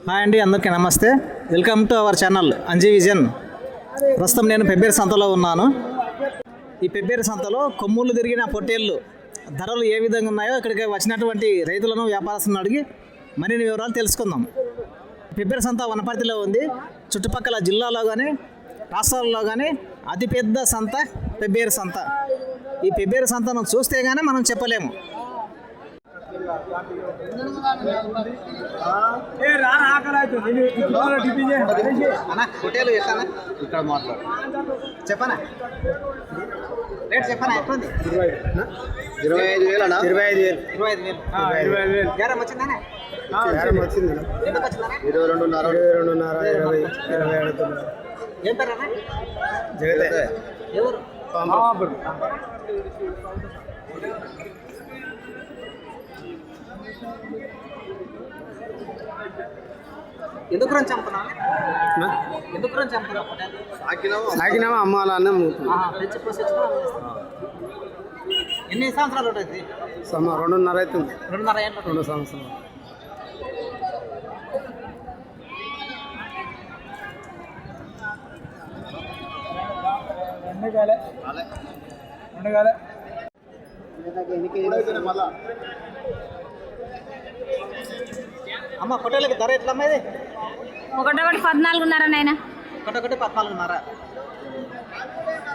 Hi అండి, అందరికీ నమస్తే. Welcome to our channel Anji vision. ప్రస్తుతం నేను పెబ్బేరు సంతలో ఉన్నాను. ఈ పెబ్బేరు సంతలో కొమ్ములు తిరిగిన పొట్టేళ్ళు ధరలు ఏ విధంగా ఉన్నాయో ఇక్కడికి వచ్చినటువంటి రైతులను వ్యాపారస్తులను అడిగి మరిన్ని వివరాలు తెలుసుకుందాం. పెబ్బేరు సంత వనపర్తిలో ఉంది. చుట్టుపక్కల జిల్లాలో కానీ రాష్ట్రాల్లో కానీ అతిపెద్ద సంత పెబ్బేరు సంత. ఈ పెబ్బేరు సంతను చూస్తే కానీ మనం చెప్పలేము. హోటల్ ఎట్లా ఇక్కడ మాట్లాడు చెప్పనా రేట్ చెప్పనా ఎట్లుంది? 25,000 అన్న. 25,000 బేరం వచ్చిందానే? వచ్చింది. ఎందుకు వచ్చిందా? 22.5 20 ఏం పేరు అన్న? జగతే. ఎవరు? ఎందుకు రంచి అమ్ముతున్నా? ఎందుకు రంచి అమ్ముతున్నా? సాకినామా అమ్మాలన్న ఎన్ని సంవత్సరాలు ఉంటుంది? 2.5 అవుతుంది. 2.5 ఏళ్ళు. 2 సంవత్సరాలు. అమ్మ హోటల్కి ధర ఎట్లా అమ్మా? ఇది 14.5 నాయన. 14.5.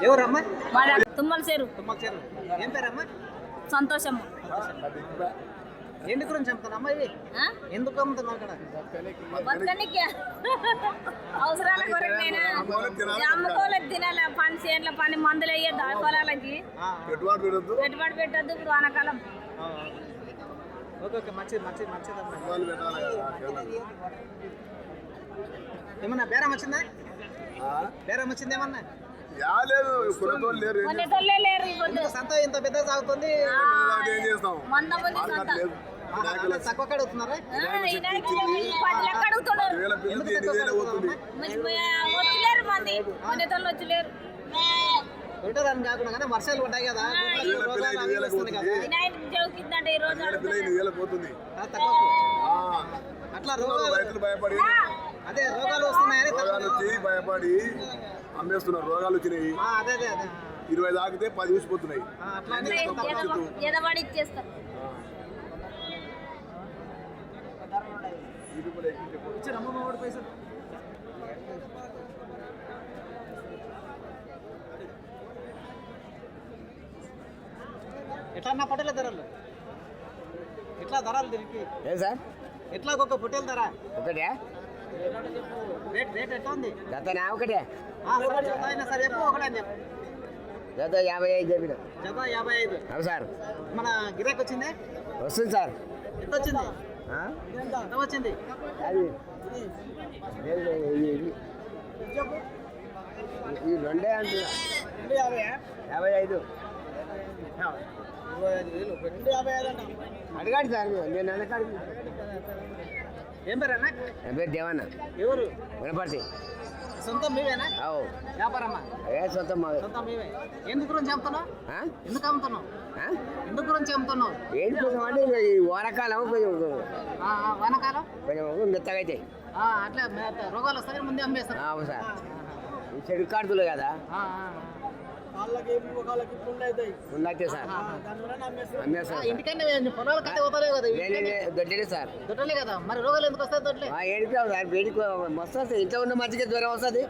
ఎవరమ్మా? తుమ్మల చేరు. ఏం పేరమ్మా? సంతోషమ్మ. ఎందుకు గురించి అమ్ముతున్నా ఇవి? ఎందుకు అమ్ముతున్నావు అక్కడ? బతకనికి అవసరాల కొరకైనా అమ్ముకోలేదు. తినాలి పని చేనుల పని మందులు వేయద్దు పొలాలకి. పెట్టుబడి పెట్టద్దు ఇప్పుడు వానాకాలం. ఓకే మంచిదమ్మా. ఏమన్నా బేరం వచ్చిందా? బేరం వచ్చింది ఏమన్నా? కొనేటోళ్ళే లేరు. సంత ఇంత పెద్ద సాగుతుంది. మంద మంది సంత తక్కువ అడుగుతున్నారా? 10 లెక్క అడుగుతున్నారు. వచ్చలేరు మంది కొనేటోళ్ళు వచ్చలేరు. కొట్టడానికి కాకుండా కానీ వర్షాలు పడ్డాయి కదా, జోకిందంటే ఈ రోజు అట్లా రోగాలు భయపడి అదే రోగాలు వస్తున్నాయని భయపడి అమ్మేస్తున్నారు. రోగాలు వచ్చినాయి. అదే 20 తాకితే 10 ఊసిపోతున్నాయి. ఎదబడి ఇచ్చేస్తారు. పైసలు ఎట్లా అన్న పొట్టేల ధరలు? ఎట్లా ధరలు దీనికి? ఏ సార్ ఎట్లా ఒక్కొక్క పొట్టేల ధర? ఒకటే రేట్ ఎట్లా ఉంది? జతనా ఒకటే. అయినా సరే చెప్పు, ఒకటే అని చెప్పు. జత 55 చెప్పిన. జత 55. అవును సార్. మన గిరాకీ వచ్చింది? వస్తుంది సార్. ఎంత వచ్చింది? ఎంత వచ్చింది? అది ఈ 2 అంటున్నా. 55. 25,000 అడగాడు సార్. నేను అడగాడు. ఏం పేరు అన్న? నా పేరు దేవన్న. ఎవరు? వనపర్తి. సొంతం మీవేనా? అవు వ్యాపారమ్మా? సొంతం సొంతం మీవే. ఎందుకు గురించి అమ్ముతున్నావు? ఎందుకు అమ్ముతున్నావు? ఎందుకు గురించి అమ్ముతున్నావు? ఏంటి కొంచెం అంటే ఈ వానకాలం కొంచెం వానకాలం కొంచెం మెత్తగా అయితే అట్లా రోగాలు వస్తాయి ముందే అమ్మేస్తారు. అవును సార్. ఈ చెడు కార్డులు కదా ఉన్నాయి సార్. అమ్మేస్తారు. ఇంటికన్నా పొలాల కట్టే పోతలేవు కదా? దొడ్లే సార్. దొడ్లే కదా, మరి రోగాలు ఎందుకు వస్తాయి? దొడ్లే ఏడిపోయావు సార్. వేడికి మస్తు వస్తుంది. ఇంట్లో ఉన్న మంచిగా జ్వరం వస్తుంది.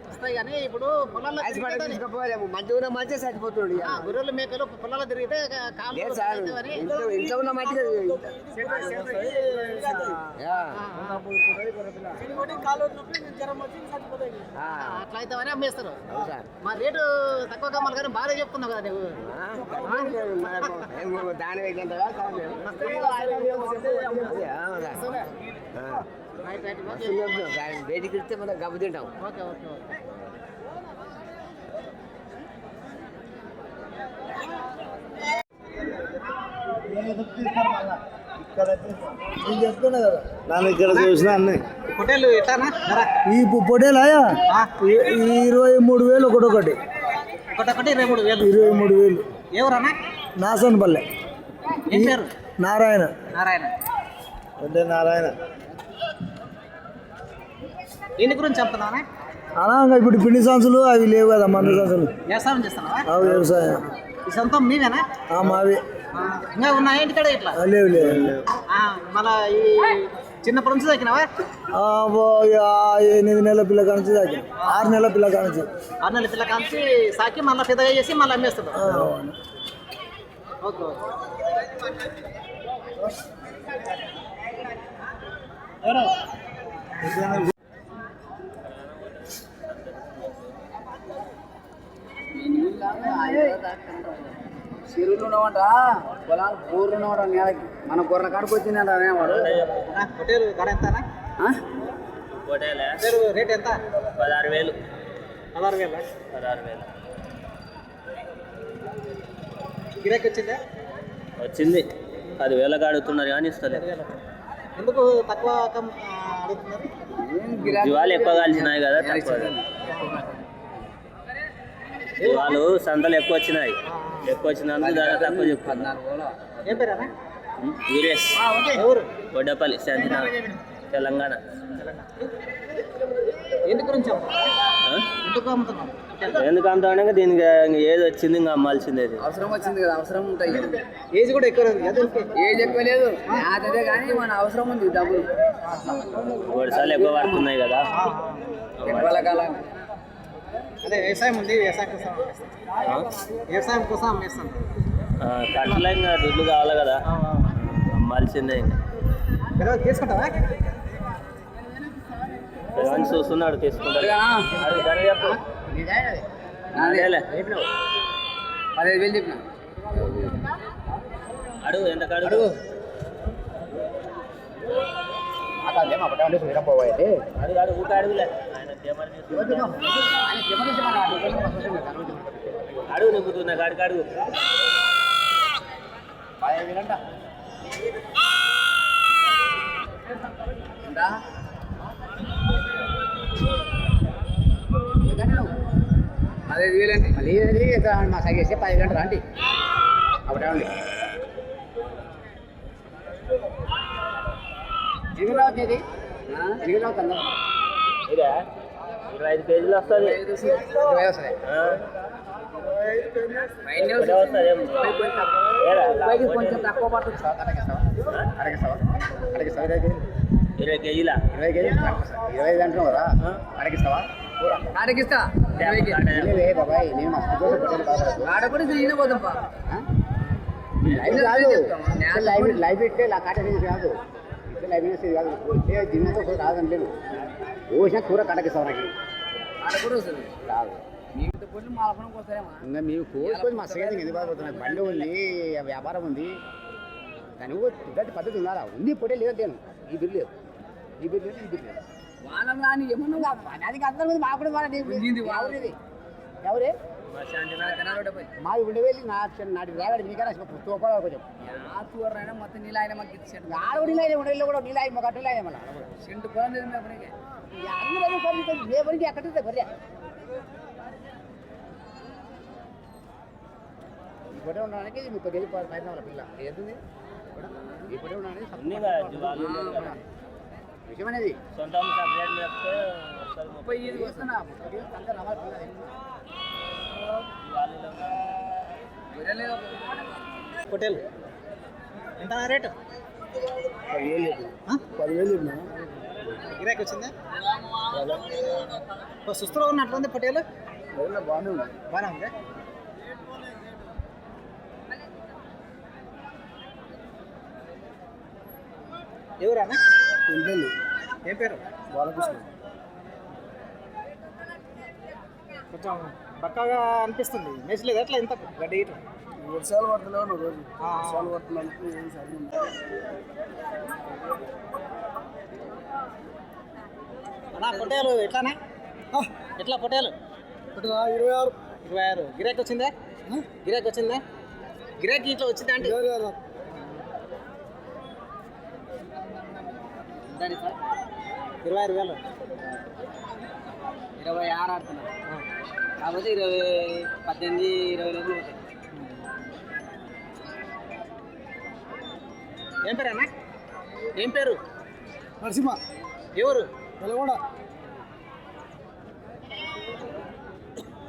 వస్తాయి కానీ ఇప్పుడు పొలాల్లో తీసుకపోలేము. మంచిగా ఉన్న మంచిగా చచ్చిపోతుంది. గొర్రెలు మేకలు పొలాల్లో తిరిగితే సార్ ఇంట్లో ఉన్న మంచిగా అట్లా అయితే అని అమ్మేస్తారు. మా రేటు తక్కువ కమ్మాలి కానీ బాగా చెప్తున్నావు కదా నువ్వు. దాని వేడికి ఇస్తే మనం గబ్బు తింటాం. Okay okay okay. నన్ను ఇక్కడ చూసిన అన్నీ పొట్టేలు ఎట్లానా? ఈ పొట్టేలాయా 23,000 ఒకటొకటి. ఒకటొకటి 23,000. 23,000. ఎవరన్నా? నాసన్పల్లె. ఏం పేరు? నారాయణ. నారాయణ. అంటే నారాయణ. దీని గురించి చెప్తున్నావా? అలా ఇప్పుడు పిండి సంచులు అవి లేవు కదా మందు సంచులు వ్యవసాయం చేస్తున్నావా? అవి వ్యవసాయం ఈ సొంతం మీవేనా? మావి ఇంకా ఉన్నాయా ఇంటికాడ ఇట్లా? లేవు లేవు మళ్ళా ఈ చిన్నప్పటి నుంచి తగ్గినావా? 8 నెలల పిల్ల కానించి తాకి 6 నెలల పిల్ల కానించి 6 నెలల పిల్ల కాంచి సాకి మళ్ళీ పెద్దగా చేసి మళ్ళీ అమ్మేస్తున్నావు. Okay okay. చెరువులు ఉన్నవంట, పొలాలు బోర్లు ఉన్నవాడు నేలకి మన గొర్రె కాడికి వచ్చిందంట అనేవాడు. హోటల్ ధర ఎంతనా? హోటల్ రేట్ ఎంత? 16,000. 16,000. 16,000 గిరాకీ వచ్చిందా? వచ్చింది. 10,000 అడుగుతున్నారు కానీ ఇస్తలేదు. ఎందుకు తక్కువ అడుగుతున్నారు? జీవాలు ఎక్కువ కాల్చినాయి కదా, తక్కువ. జీవాలు సంతలు ఎక్కువ వచ్చినాయి. ఎక్కువ వచ్చినందుకు దాని తక్కువ చెప్తున్నారు. ఏం పేరేనా? వీరేష్, ఎవరు? వడ్డపల్లి, శాంతినగర్, తెలంగాణ. ఎందుకు గురించి ఎందుకు అమ్ముతున్నాం? ఎందుకు అమ్ముతామని దీనికి ఏది వచ్చింది ఇంకా అమ్మాల్సిందే. అవసరం వచ్చింది కదా, అవసరం ఉంటాయి. ఏజ్ కూడా ఎక్కువ లేదు కదా? ఏజ్ ఎక్కువ లేదు అదే కానీ మన అవసరం ఉంది డబ్బులు. వర్షాలు ఎక్కువ పడుతున్నాయి కదా. కాలం అదే వ్యవసాయం ఉంది, వ్యవసాయం కోసం అమ్మేస్తాను. కట్టలే ఇంకా దుడ్లు కావాలి కదా, అమ్మాల్సిందే. ఇంకా తీసుకుంటావా? ఎవరిని చూస్తున్నాడు తీసుకుంటాడు. అది ధర చెప్పు. 15,000 చెప్పిన. అడుగు ఎంత అడుగు. అడుగు ఊట అడుగులే. అడుగు నింపుతున్నా కాడికి అడుగు. 15,000 అంట. అదే వీలండి మళ్ళీ మా సగేస్తే 10 గంటలు అండి ఒకటండి. ఎన్ని వచ్చేది? ఎన్ని అవుతుందా? ఇదే 25 కేజీలు వస్తుంది. 20 వస్తుంది. కొంచెం తక్కువ పడుతుంది సార్. అడిగిస్తావా? 20 కేజీలా? 20 కేజీలు 25 అంటున్నావు కదా, అడిగిస్తావా? అడిగిస్తా. బాబాయ్ నేను ఆడ కూడా తిరిగిన పోతాం. లైవ్ పెడితే కాట కాదు, లైవ్ కాదు, దీనితో రాదని లేదు. ఓసిన కూర కటకిస్తావు నాకు. ఆడ కూడా వస్తుంది రాదు. ఇంకా మీకు కోసుకొని మా సగతి ఎందుకు బాధపడుతున్నాయి? బండి ఉంది, వ్యాపారం ఉంది, కానీ ఇద్దరి పద్ధతి ఉన్నారా? ఉంది పొటే లేదు. నేను ఈ బిల్లు లేదు, ఈ బిల్లు లేదు, ఈ బిల్లు లేదు. వాళ్ళం కానీ ఏమన్నా అది అందరి మీద మాకు కూడా ఎవరే మాది ఉండేవి నాటి రాగాడు మీకైనా తోపాలి కొంచెం మొత్తం నీళ్ళు ఆయన మాకు ఆడ నీళ్ళు ఆయన ఉండేళ్ళు కూడా నీళ్ళు ఆయన మాకు అట్లా మళ్ళీ సెంటు పొలం లేదు ఏ పనికి ఎక్కడ బర్రె ఈ పొటే ఉండడానికి 30 కేజీ పైన వాళ్ళ పిల్ల ఏది ఈ పొటే ఉండడానికి విషయం అనేది సొంతం సపరేట్ చెప్తే 35 వస్తున్నా హోటల్ ఎంత రేటు? 10,000 చెప్పిన. గిరాకీ వచ్చిందా? సుస్తులో ఉన్నట్లుంది పటేలు. బాగానే ఉంది. బాగానే ఉంది. ఎవరన్నా? ఏం పేరు? బాలకృష్ణ. కొంచెం బక్కగా అనిపిస్తుంది. మేసలేదు ఎట్లా ఇంత గడ్డి ఇట్లా? వర్షాలు పడుతున్నావు నువ్వు రోజు వర్షాలు పడుతున్నందుకు ఏం సాధ్యం. అన్నా పొట్టేలు ఎట్లానే? ఎట్లా పొట్టేలు? 26. గిరాకీ వచ్చిందా? గిరాకీ వచ్చిందా? గిరాకీ ఇట్లా వచ్చిందా అంటే 26 ఆడుతున్నారు కాకపోతే 18-20 రోజులు అవుతాయి. ఏం పేరు అన్న? ఏం పేరు? నరసింహ. ఎవరు? తెలంగాణ.